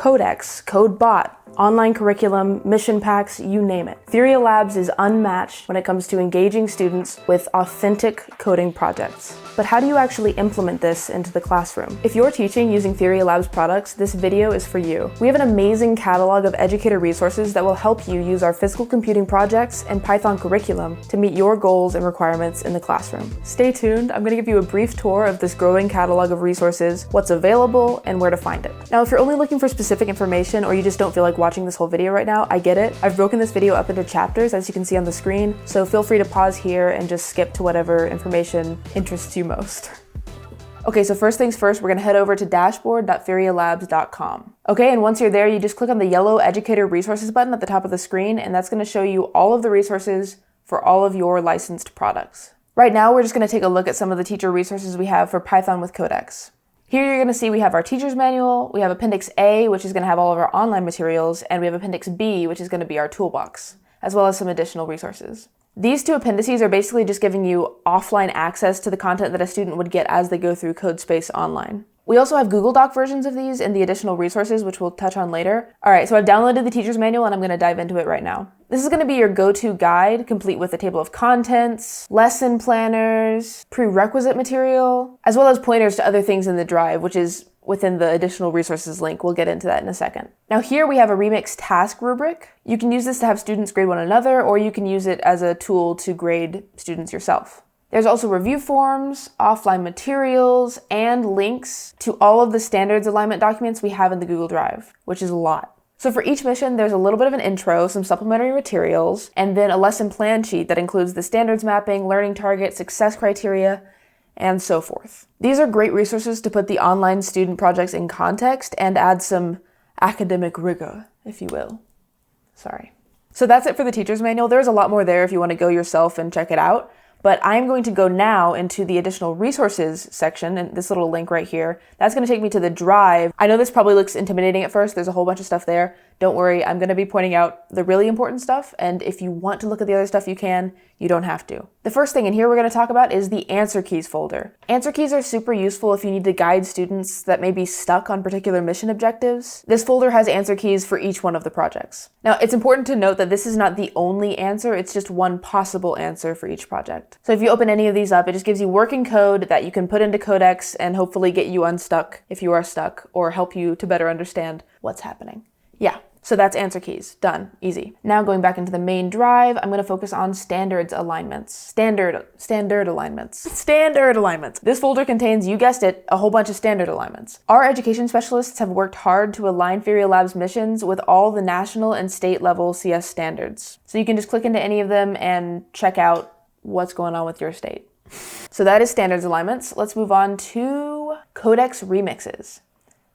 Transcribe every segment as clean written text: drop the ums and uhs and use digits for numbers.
codex, CodeBot, online curriculum, mission packs, you name it. Firia Labs is unmatched when it comes to engaging students with authentic coding projects. But how do you actually implement this into the classroom? If you're teaching using Firia Labs products, this video is for you. We have an amazing catalog of educator resources that will help you use our physical computing projects and Python curriculum to meet your goals and requirements in the classroom. Stay tuned, I'm going to give you a brief tour of this growing catalog of resources, what's available, and where to find it. Now, if you're only looking for specific information or you just don't feel like watching this whole video right now, I get it. I've broken this video up into chapters, as you can see on the screen, so feel free to pause here and just skip to whatever information interests you most. Okay, so first things first, we're gonna head over to dashboard.firialabs.com. Okay, and once you're there, you just click on the yellow Educator Resources button at the top of the screen, and that's gonna show you all of the resources for all of your licensed products. Right now, we're just gonna take a look at some of the teacher resources we have for Python with Codex. Here you're gonna see we have our teacher's manual, we have Appendix A, which is gonna have all of our online materials, and we have Appendix B, which is gonna be our toolbox, as well as some additional resources. These two appendices are basically just giving you offline access to the content that a student would get as they go through CodeSpace online. We also have Google Doc versions of these in the additional resources, which we'll touch on later. All right, so I've downloaded the teacher's manual and I'm gonna dive into it right now. This is gonna be your go-to guide, complete with a table of contents, lesson planners, prerequisite material, as well as pointers to other things in the drive, which is within the additional resources link. We'll get into that in a second. Now here we have a Remix task rubric. You can use this to have students grade one another, or you can use it as a tool to grade students yourself. There's also review forms, offline materials, and links to all of the standards alignment documents we have in the Google Drive, which is a lot. So for each mission, there's a little bit of an intro, some supplementary materials, and then a lesson plan sheet that includes the standards mapping, learning target, success criteria, and so forth. These are great resources to put the online student projects in context and add some academic rigor, if you will. Sorry. So that's it for the teacher's manual. There's a lot more there if you want to go yourself and check it out. But I'm going to go now into the additional resources section, and this little link right here, that's going to take me to the drive. I know this probably looks intimidating at first. There's a whole bunch of stuff there. Don't worry, I'm going to be pointing out the really important stuff, and if you want to look at the other stuff, you can. You don't have to. The first thing in here we're going to talk about is the answer keys folder. Answer keys are super useful if you need to guide students that may be stuck on particular mission objectives. This folder has answer keys for each one of the projects. Now, it's important to note that this is not the only answer, it's just one possible answer for each project. So if you open any of these up, it just gives you working code that you can put into Codex and hopefully get you unstuck if you are stuck, or help you to better understand what's happening. Yeah. So that's answer keys. Done. Easy. Now going back into the main drive, I'm going to focus on standards alignments. Standard alignments. Standard alignments. This folder contains, you guessed it, a whole bunch of standard alignments. Our education specialists have worked hard to align Firia Labs missions with all the national and state level CS standards. So you can just click into any of them and check out what's going on with your state. So that is standards alignments. Let's move on to Codex Remixes.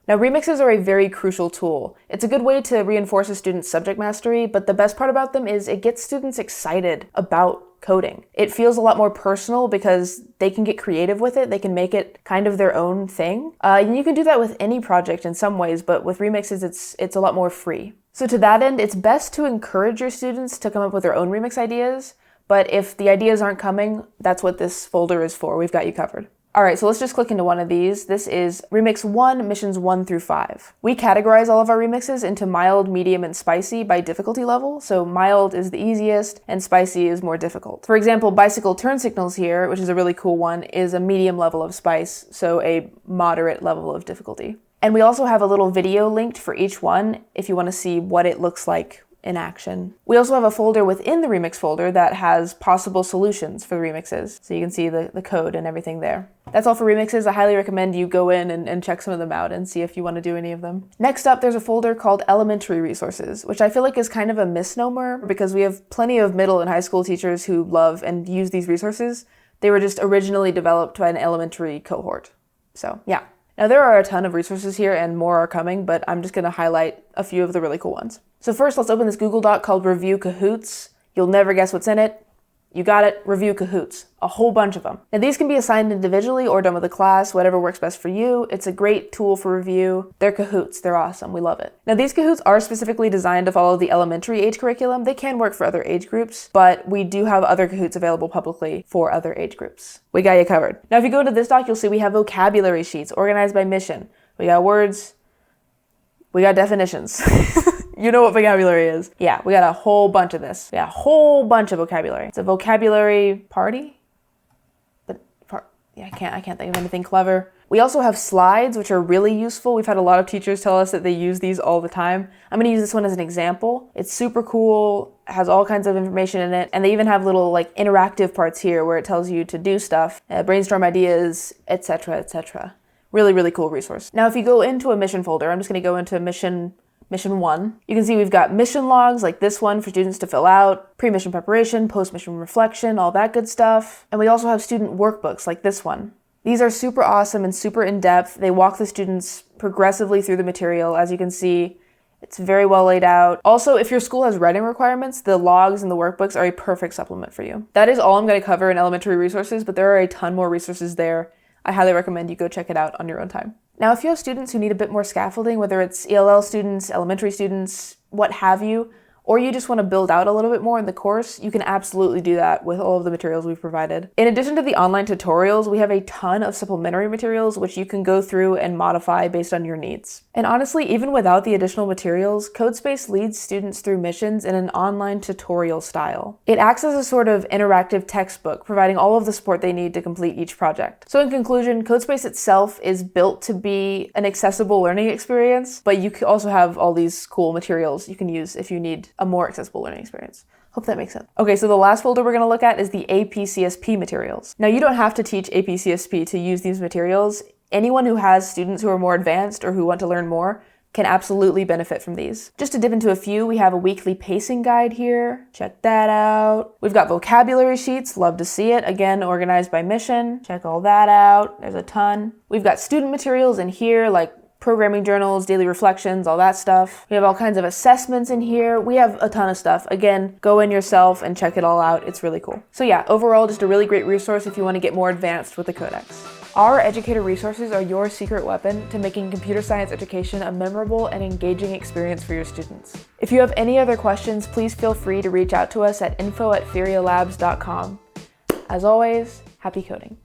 Now, remixes are a very crucial tool. It's a good way to reinforce a student's subject mastery, but the best part about them is it gets students excited about coding. It feels a lot more personal because they can get creative with it. They can make it kind of their own thing. And you can do that with any project in some ways, but with remixes, it's a lot more free. So to that end, it's best to encourage your students to come up with their own remix ideas, but if the ideas aren't coming, that's what this folder is for. We've got you covered. All right, so let's just click into one of these. This is Remix 1, missions 1 through 5. We categorize all of our remixes into mild, medium, and spicy by difficulty level. So mild is the easiest and spicy is more difficult. For example, bicycle turn signals here, which is a really cool one, is a medium level of spice, so a moderate level of difficulty. And we also have a little video linked for each one if you want to see what it looks like in action. We also have a folder within the remix folder that has possible solutions for the remixes. So you can see the code and everything there. That's all for remixes. I highly recommend you go in and check some of them out and see if you want to do any of them. Next up, there's a folder called elementary resources, which I feel like is kind of a misnomer because we have plenty of middle and high school teachers who love and use these resources. They were just originally developed by an elementary cohort. So yeah. Now there are a ton of resources here and more are coming, but I'm just going to highlight a few of the really cool ones. So first, let's open this Google Doc called Review Kahoots. You'll never guess what's in it. You got it, Review Kahoots. A whole bunch of them. Now these can be assigned individually or done with a class, whatever works best for you. It's a great tool for review. They're Kahoots, they're awesome, we love it. Now these Kahoots are specifically designed to follow the elementary age curriculum. They can work for other age groups, but we do have other Kahoots available publicly for other age groups. We got you covered. Now if you go to this doc, you'll see we have vocabulary sheets organized by mission. We got words, We got definitions. You know what vocabulary is. Yeah, we got a whole bunch of this. Yeah, a whole bunch of vocabulary. It's a vocabulary party. Yeah, I can't think of anything clever. We also have slides, which are really useful. We've had a lot of teachers tell us that they use these all the time. I'm gonna use this one as an example. It's super cool, has all kinds of information in it, and they even have little like interactive parts here where it tells you to do stuff, brainstorm ideas, etc., etc. Really, really cool resource. Now, if you go into a mission folder, I'm just gonna go into mission 1. You can see we've got mission logs like this one for students to fill out, pre-mission preparation, post-mission reflection, all that good stuff. And we also have student workbooks like this one. These are super awesome and super in-depth. They walk the students progressively through the material. As you can see, it's very well laid out. Also, if your school has writing requirements, the logs and the workbooks are a perfect supplement for you. That is all I'm going to cover in elementary resources, but there are a ton more resources there. I highly recommend you go check it out on your own time. Now, if you have students who need a bit more scaffolding, whether it's ELL students, elementary students, what have you, or you just want to build out a little bit more in the course, you can absolutely do that with all of the materials we've provided. In addition to the online tutorials, we have a ton of supplementary materials which you can go through and modify based on your needs. And honestly, even without the additional materials, CodeSpace leads students through missions in an online tutorial style. It acts as a sort of interactive textbook, providing all of the support they need to complete each project. So in conclusion, CodeSpace itself is built to be an accessible learning experience, but you can also have all these cool materials you can use if you need a more accessible learning experience. Hope that makes sense. Okay, so the last folder we're gonna look at is the APCSP materials. Now, you don't have to teach APCSP to use these materials. Anyone who has students who are more advanced or who want to learn more can absolutely benefit from these. Just to dip into a few, we have a weekly pacing guide here. Check that out. We've got vocabulary sheets, love to see it. Again, organized by mission. Check all that out. There's a ton. We've got student materials in here, like programming journals, daily reflections, all that stuff. We have all kinds of assessments in here. We have a ton of stuff. Again, go in yourself and check it all out. It's really cool. So yeah, overall, just a really great resource if you want to get more advanced with the Codex. Our Educator resources are your secret weapon to making computer science education a memorable and engaging experience for your students. If you have any other questions, please feel free to reach out to us at info@firialabs.com. As always, happy coding.